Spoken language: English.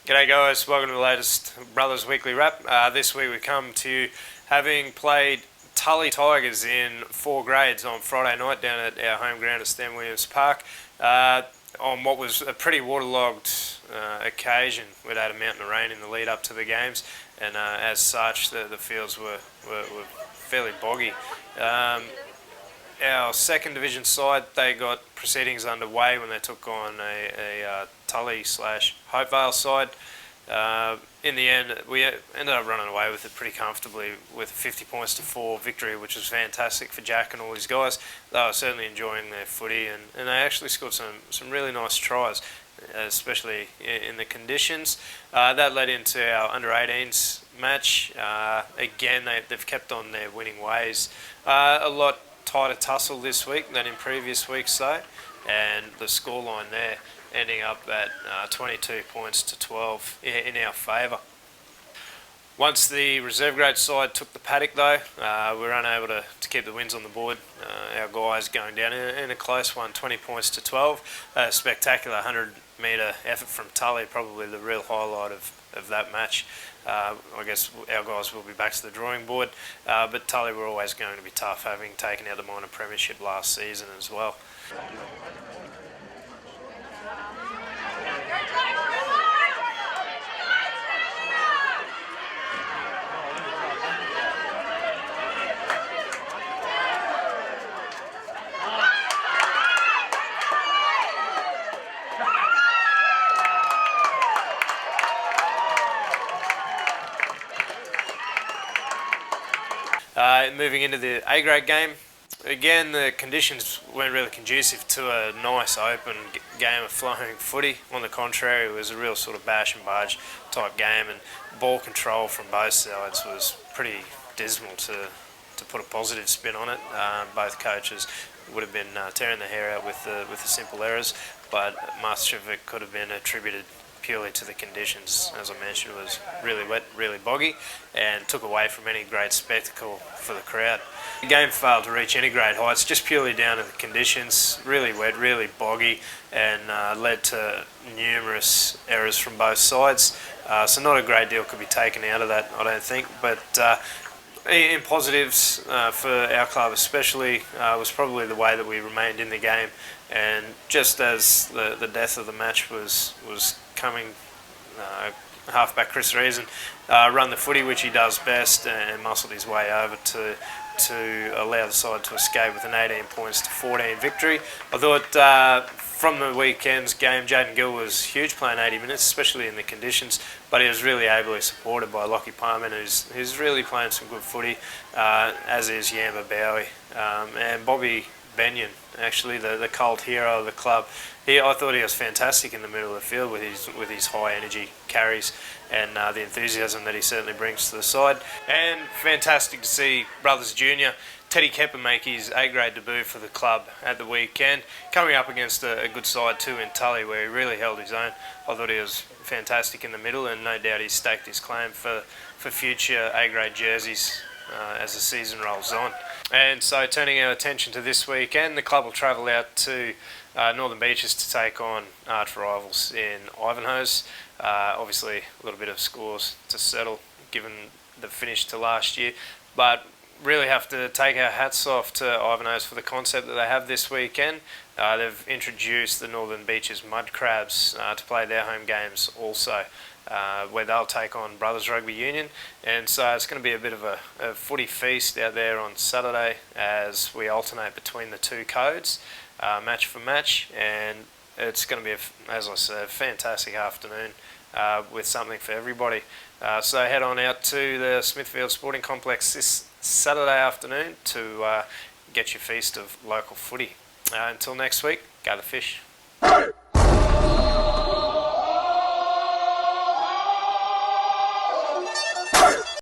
G'day guys, welcome to the latest Brothers Weekly Wrap. This week we come to you having played Tully Tigers in 4 grades on Friday night down at our home ground at Stan Williams Park on what was a pretty waterlogged occasion. We'd had a mountain of rain in the lead up to the games, and as such the fields were fairly boggy. Our second division side, they got proceedings underway when they took on a Tully/Hopevale side. In the end, we ended up running away with it pretty comfortably with a 50 points to 4 victory, which was fantastic for Jack and all his guys. They were certainly enjoying their footy, and they actually scored some really nice tries, especially in the conditions. That led into our under-18s match. Again, they've kept on their winning ways. A lot tighter tussle this week than in previous weeks though, and the scoreline there ending up at 22 points to 12 in our favour. Once the reserve grade side took the paddock though, we were unable to keep the wins on the board. Our guys going down in a close one, 20 points to 12. A spectacular 100-metre effort from Tully, probably the real highlight of that match. I guess our guys will be back to the drawing board, but Tully were always going to be tough, having taken out the minor premiership last season as well. Moving into the A-grade game, again the conditions weren't really conducive to a nice open game of flowing footy. On the contrary, it was a real sort of bash and barge type game, and ball control from both sides was pretty dismal to put a positive spin on it. Both coaches would have been tearing their hair out with the simple errors, but much of it could have been attributed purely to the conditions. As I mentioned, it was really wet, really boggy, and took away from any great spectacle for the crowd. The game failed to reach any great heights, just purely down to the conditions. Really wet, really boggy, and led to numerous errors from both sides. So not a great deal could be taken out of that, I don't think. But in positives for our club especially, was probably the way that we remained in the game, and just as the death of the match was coming, halfback Chris Reason run the footy, which he does best, and muscled his way over to allow the side to escape with an 18 points to 14 victory. I thought from the weekend's game, Jaden Gill was huge, playing 80 minutes, especially in the conditions, but he was really ably supported by Lockie Parman, who's really playing some good footy, as is Yamba Bowie, and Bobby Benyon, actually the cult hero of the club. I thought he was fantastic in the middle of the field with his high energy carries and the enthusiasm that he certainly brings to the side. And fantastic to see Brothers Junior Teddy Kepper make his A-grade debut for the club at the weekend, coming up against a good side too in Tully, where he really held his own. I thought he was fantastic in the middle, and no doubt he's staked his claim for future A-grade jerseys as the season rolls on. And so, turning our attention to this weekend, the club will travel out to Northern Beaches to take on arch rivals in Ivanhoe's. Obviously a little bit of scores to settle given the finish to last year, but really have to take our hats off to Ivanhoe's for the concept that they have this weekend. They've introduced the Northern Beaches Mud Crabs to play their home games also, where they'll take on Brothers Rugby Union, and so it's going to be a bit of a footy feast out there on Saturday as we alternate between the two codes, match for match, and it's going to be, as I said, a fantastic afternoon with something for everybody. So head on out to the Smithfield Sporting Complex this Saturday afternoon to get your feast of local footy. Until next week, go the fish.